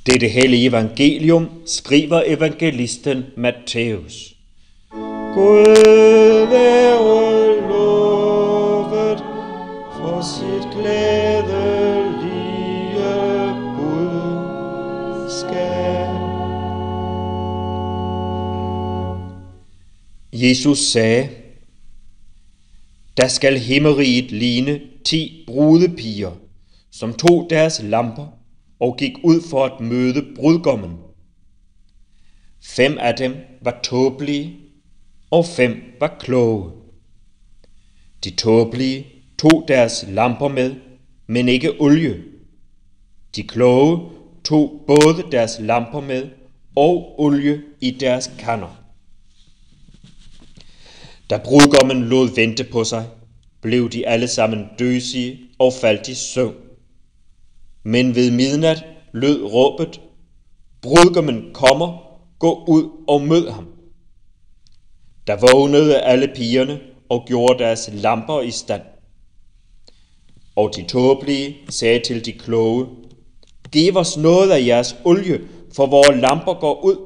Dette hellige evangelium skriver evangelisten Matthæus. Gud være lovet for sit glædelige budskab. Jesus sagde, der skal himmeriget ligne 10 brudepiger, som tog deres lamper og gik ud for at møde brudgommen. 5 af dem var tåbelige, og 5 var kloge. De tåbelige tog deres lamper med, men ikke olie. De kloge tog både deres lamper med og olie i deres kander. Da brudgommen lod vente på sig, blev de alle sammen døsige og faldt i søvn. Men ved midnat lød råbet, brudgommen kommer, gå ud og mød ham. Der vågnede alle pigerne og gjorde deres lamper i stand. Og de tåbelige sagde til de kloge, giv os noget af jeres olie, for vores lamper går ud.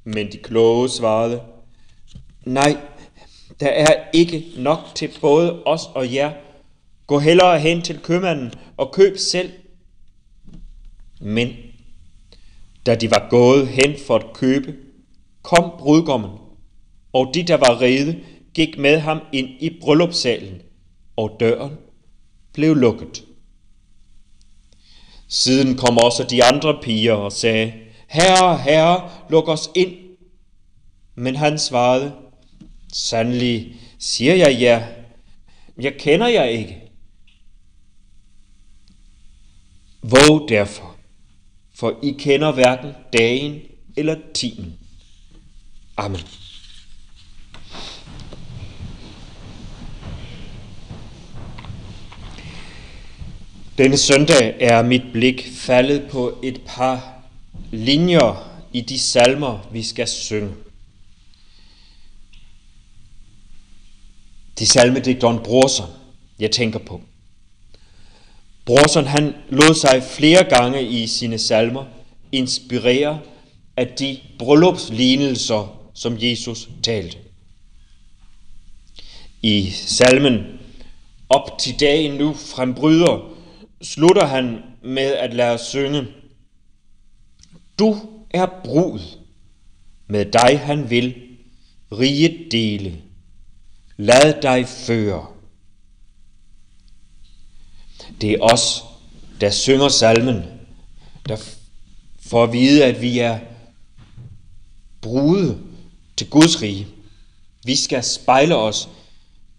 Men de kloge svarede, nej, der er ikke nok til både os og jer. Gå hellere hen til købmanden og køb selv. Men da de var gået hen for at købe, kom brudgommen, og de, der var rede, gik med ham ind i bryllupssalen, og døren blev lukket. Siden kom også de andre piger og sagde, Herre, Herre, luk os ind. Men han svarede, sandelig siger jeg jer, jeg kender jer ikke. Våg derfor, for I kender hverken dagen eller timen. Amen. Denne søndag er mit blik faldet på et par linjer i de salmer, vi skal synge. Det er salmedigteren Brorson, jeg tænker på. Brorson, han lod sig flere gange i sine salmer inspirere af de bryllupslignelser, som Jesus talte. I salmen Op til dagen nu frembryder slutter han med at lade os synge, du er brud, med dig han vil riget dele, lad dig føre. Det er os, der synger salmen, der får at vide, at vi er brude til Guds rige. Vi skal spejle os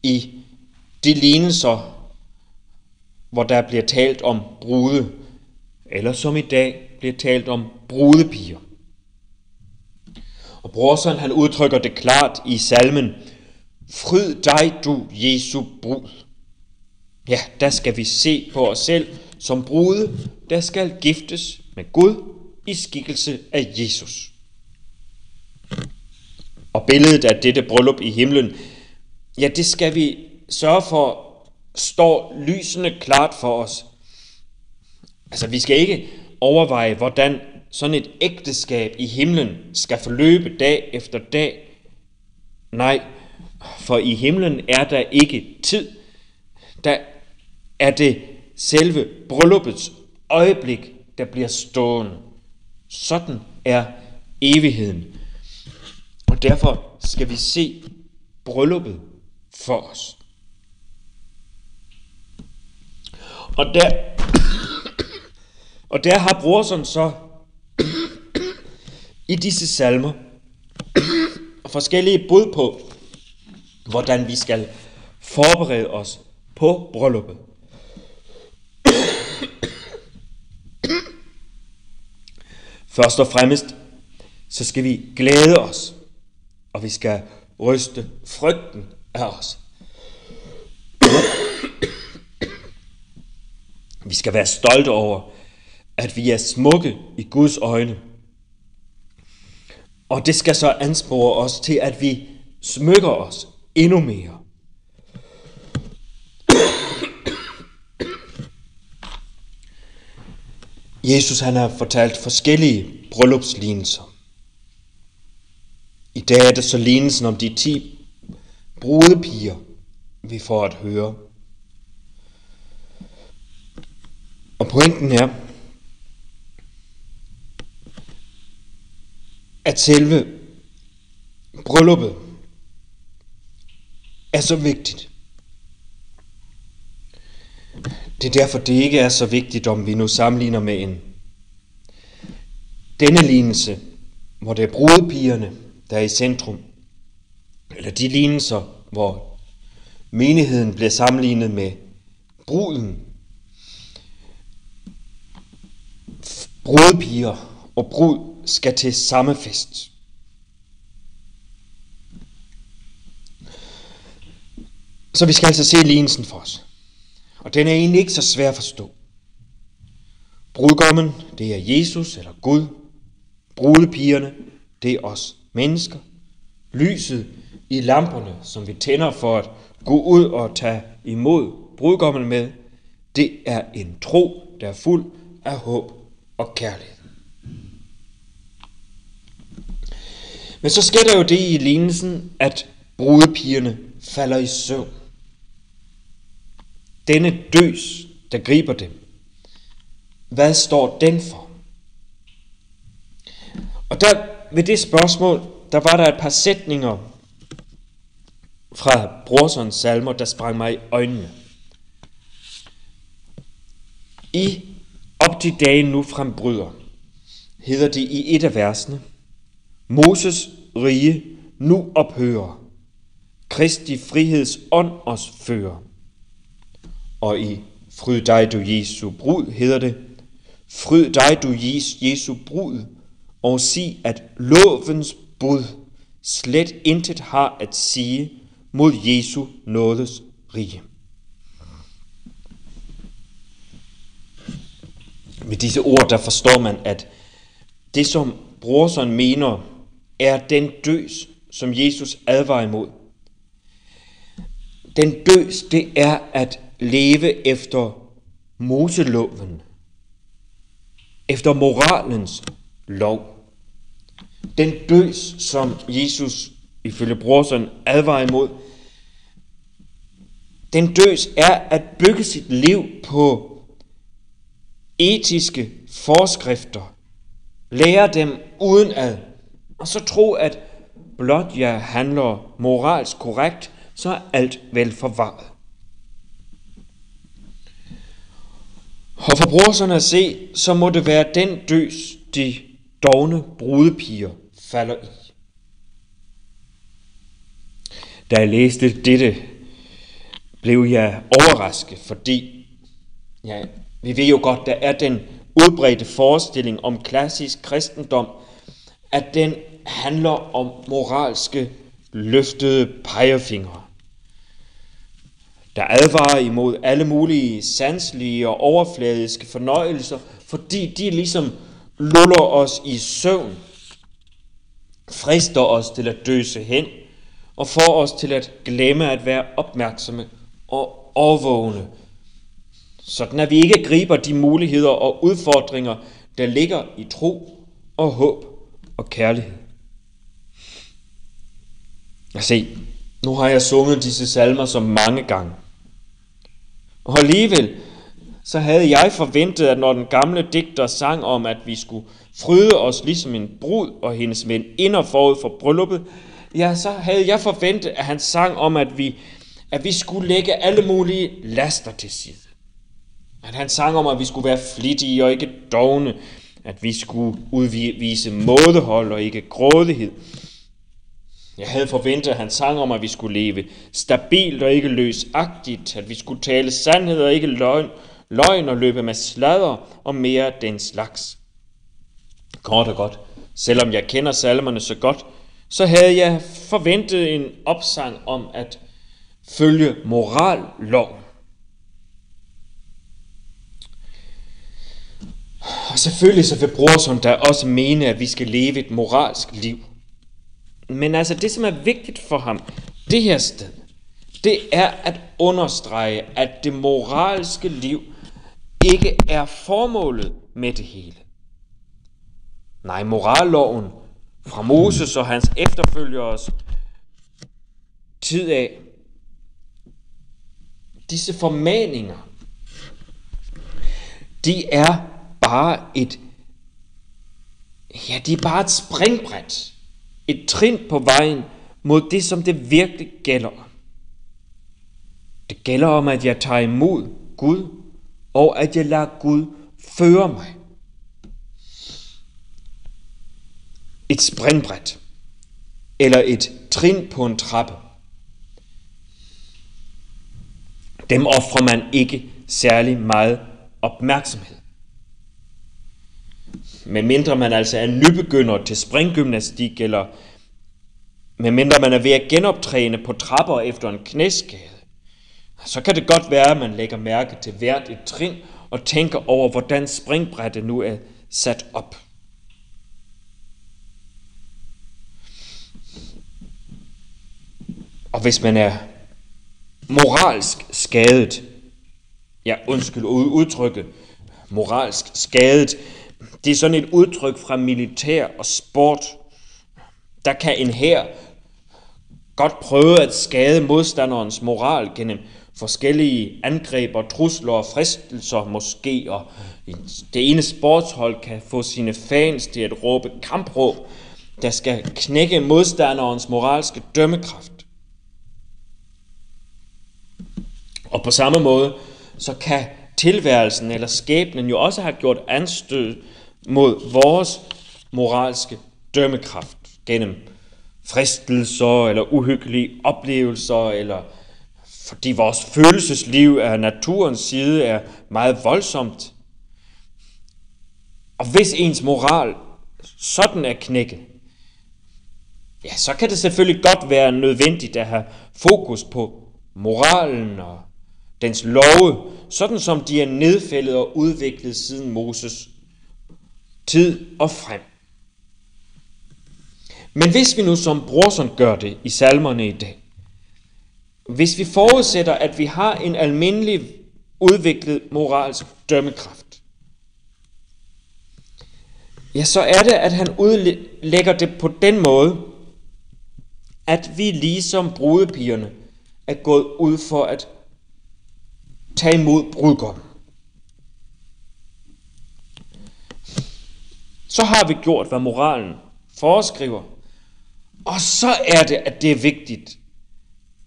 i de lignelser, hvor der bliver talt om brude, eller som i dag bliver talt om brudepiger. Og Brorson, han udtrykker det klart i salmen, fryd dig du, Jesu brud. Ja, der skal vi se på os selv som brude, der skal giftes med Gud i skikkelse af Jesus. Og billedet af dette bryllup i himlen, ja, det skal vi sørge for, står lysende klart for os. Altså, vi skal ikke overveje, hvordan sådan et ægteskab i himlen skal forløbe dag efter dag. Nej, for i himlen er der ikke tid. Der er det selve brylluppets øjeblik, der bliver stående. Sådan er evigheden. Og derfor skal vi se brylluppet for os. Og der har Brorson så i disse salmer forskellige bud på, hvordan vi skal forberede os på brylluppet. Først og fremmest, så skal vi glæde os, og vi skal ryste frygten af os. Vi skal være stolte over, at vi er smukke i Guds øjne. Og det skal så anspore os til, at vi smykker os endnu mere. Jesus han har fortalt forskellige bryllupslignelser. I dag er det så lignelsen om de 10 brudepiger, vi får at høre. Og pointen er, at selve brylluppet er så vigtigt. Det er derfor, det ikke er så vigtigt, om vi nu sammenligner med denne lignelse, hvor det er brudepigerne, der er i centrum, eller de lignelser, hvor menigheden bliver sammenlignet med bruden. Brudepiger og brud skal til samme fest. Så vi skal altså se lignelsen for os. Og den er egentlig ikke så svær at forstå. Brudgommen, det er Jesus eller Gud. Brudepigerne, det er os mennesker. Lyset i lamperne, som vi tænder for at gå ud og tage imod brudgommen med, det er en tro, der er fuld af håb og kærlighed. Men så sker der jo det i lignelsen, at brudepigerne falder i søvn. Denne døs, der griber dem, hvad står den for? Og der ved det spørgsmål, der var der et par sætninger fra Brorsons salmer, der sprang mig i øjnene. I op de dage nu frembryder, hedder det i et af versene, Moses rige nu ophører, Kristi friheds ånd os fører. Og i fryd dig du Jesu brud hedder det, fryd dig du Jesu brud, og sig at lovens bud slet intet har at sige mod Jesu nådes rige. Med disse ord der forstår man, at det som Brorson mener er den døs, som Jesus advarer imod. Den døs, det er at leve efter Moseloven, efter moralens lov. Den døs, som Jesus ifølge Brorson advarer imod, den døs er at bygge sit liv på etiske forskrifter, lære dem udenad, og så tro, at blot jeg handler moralsk korrekt, så er alt vel forvaret. Og for Brorson at se, så må det være den døs, de dovne brudepiger falder i. Da jeg læste dette, blev jeg overrasket, fordi vi ved jo godt, der er den udbredte forestilling om klassisk kristendom, at den handler om moralske løftede pegefingre, der advarer imod alle mulige sanselige og overfladiske fornøjelser, fordi de ligesom luller os i søvn, frister os til at døse hen og får os til at glemme at være opmærksomme og overvågne, sådan at vi ikke griber de muligheder og udfordringer, der ligger i tro og håb og kærlighed. Se, nu har jeg sunget disse salmer så mange gange. Og alligevel, så havde jeg forventet, at når den gamle digter sang om, at vi skulle fryde os ligesom en brud og hendes veninder forud for brylluppet, så havde jeg forventet, at han sang om, at vi skulle lægge alle mulige laster til side. At han sang om, at vi skulle være flittige og ikke dovne, at vi skulle udvise mådehold og ikke grådighed. Jeg havde forventet, at han sang om, at vi skulle leve stabilt og ikke løsagtigt, at vi skulle tale sandhed og ikke løgn og løbe med sladder og mere den slags. Kort og godt, selvom jeg kender salmerne så godt, så havde jeg forventet en opsang om at følge moralloven. Og selvfølgelig så vil Brorson da også mene, at vi skal leve et moralsk liv. Men altså det, som er vigtigt for ham, det her sted, det er at understrege, at det moralske liv ikke er formålet med det hele. Nej, moralloven fra Moses og hans efterfølgeres tid af, disse formaninger, de er bare et springbræt, et trin på vejen mod det, som det virkelig gælder om. Det gælder om, at jeg tager imod Gud, og at jeg lader Gud føre mig. Et springbræt, eller et trin på en trappe. Dem ofrer man ikke særlig meget opmærksomhed. Men mindre man altså er nybegynder til springgymnastik, eller medmindre man er ved at genoptræne på trapper efter en knæskade, så kan det godt være, at man lægger mærke til hvert et trin og tænker over, hvordan springbrættet nu er sat op. Og hvis man er moralsk skadet, udtrykket moralsk skadet, det er sådan et udtryk fra militær og sport. Der kan en hær godt prøve at skade modstanderens moral gennem forskellige angreb og trusler og fristelser måske, og det ene sportshold kan få sine fans til at råbe kampråb, der skal knække modstanderens moralske dømmekraft. Og på samme måde, så kan tilværelsen eller skæbnen jo også have gjort anstød mod vores moralske dømmekraft gennem fristelser eller uhyggelige oplevelser, eller fordi vores følelsesliv af naturens side er meget voldsomt. Og hvis ens moral sådan er knækket, ja, så kan det selvfølgelig godt være nødvendigt at have fokus på moralen og dens love, sådan som de er nedfældet og udviklet siden Moses tid og frem. Men hvis vi nu som Brorson gør det i salmerne i dag, hvis vi forudsætter, at vi har en almindelig udviklet moralsk dømmekraft, ja, så er det, at han udlægger det på den måde, at vi ligesom brudepigerne er gået ud for at tage imod brudgommen. Så har vi gjort, hvad moralen foreskriver, og så er det, at det er vigtigt,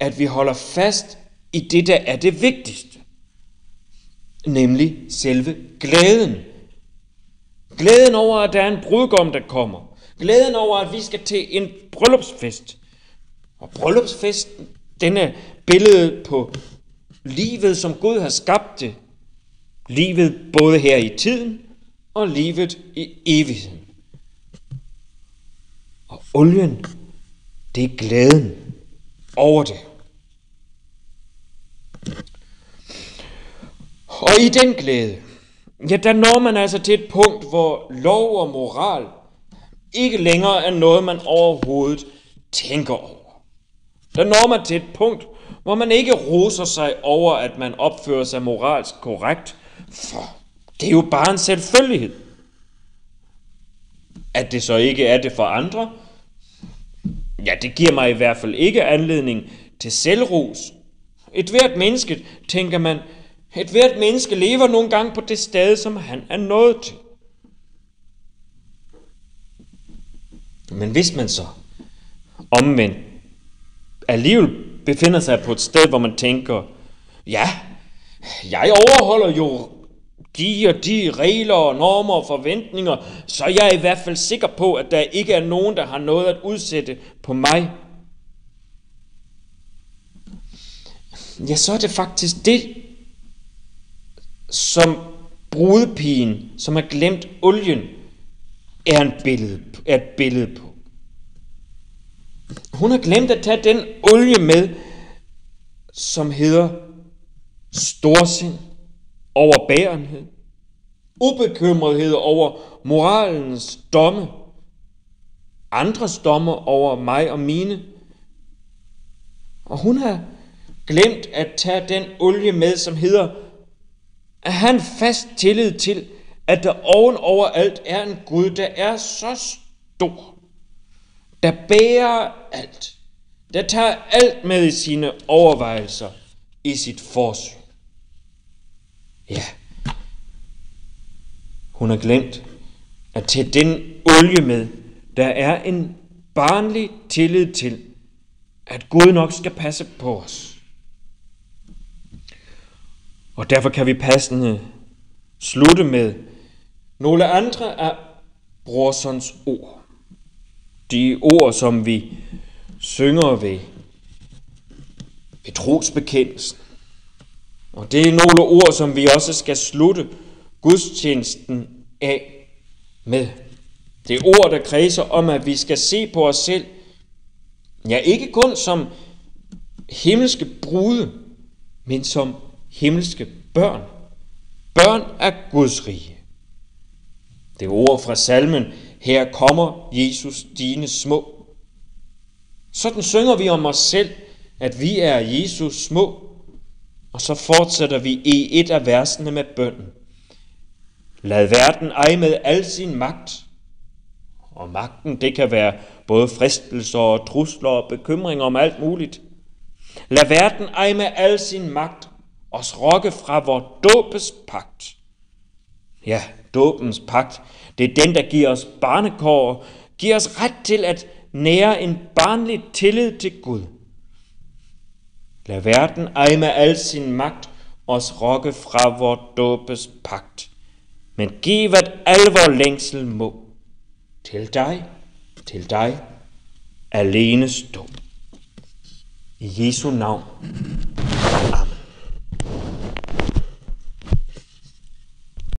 at vi holder fast i det, der er det vigtigste, nemlig selve glæden. Glæden over, at der er en brudgom, der kommer. Glæden over, at vi skal til en bryllupsfest. Og bryllupsfesten, den er billedet på livet, som Gud har skabt det. Livet både her i tiden og livet i evigheden. Og olien, det er glæden over det. Og i den glæde, ja, der når man altså til et punkt, hvor lov og moral ikke længere er noget, man overhovedet tænker over. Der når man til et punkt, hvor man ikke roser sig over, at man opfører sig moralsk korrekt, for det er jo bare en selvfølgelighed. At det så ikke er det for andre, ja, det giver mig i hvert fald ikke anledning til selvros. Et hvert menneske, tænker man, et hvert menneske lever nogle gange på det sted, som han er nået til. Men hvis man så omvendt alligevel befinder sig på et sted, hvor man tænker, ja, jeg overholder jo de og de regler og normer og forventninger, så jeg er i hvert fald sikker på, at der ikke er nogen, der har noget at udsætte på mig. Ja, så er det faktisk det, som brudepigen, som har glemt olien, er et billede på. Hun har glemt at tage den olie med, som hedder storsind, overbærenhed, ubekymrethed over moralens domme, andres domme over mig og mine. Og hun har glemt at tage den olie med, som hedder at han fast tillid til, at der ovenover alt er en Gud, der er så stor, der bærer alt, der tager alt med i sine overvejelser, i sit forsyn. Ja, hun har glemt at tage den olie med, der er en barnlig tillid til, at Gud nok skal passe på os. Og derfor kan vi passende slutte med nogle andre af Brorsons ord. De ord, som vi synger ved trosbekendelsen. Og det er nogle ord, som vi også skal slutte gudstjenesten af med. Det er ord, der kredser om, at vi skal se på os selv, ja, ikke kun som himmelske brude, men som himmelske børn. Børn af Guds rige. Det er ord fra salmen, her kommer Jesus dine små. Sådan synger vi om os selv, at vi er Jesus små. Og så fortsætter vi i et af versene med bønnen. Lad verden eje med al sin magt. Og magten, det kan være både fristelser og trusler og bekymringer om alt muligt. Lad verden eje med al sin magt, os rokke fra vor dåbes pagt. Ja, dåbens pagt, det er den, der giver os barnekår, giver os ret til at nære en barnlig tillid til Gud. Lad verden eje med al sin magt, os rokke fra vor dåbes pagt. Men giv at al vor længsel må, til dig, alene stå. I Jesu navn.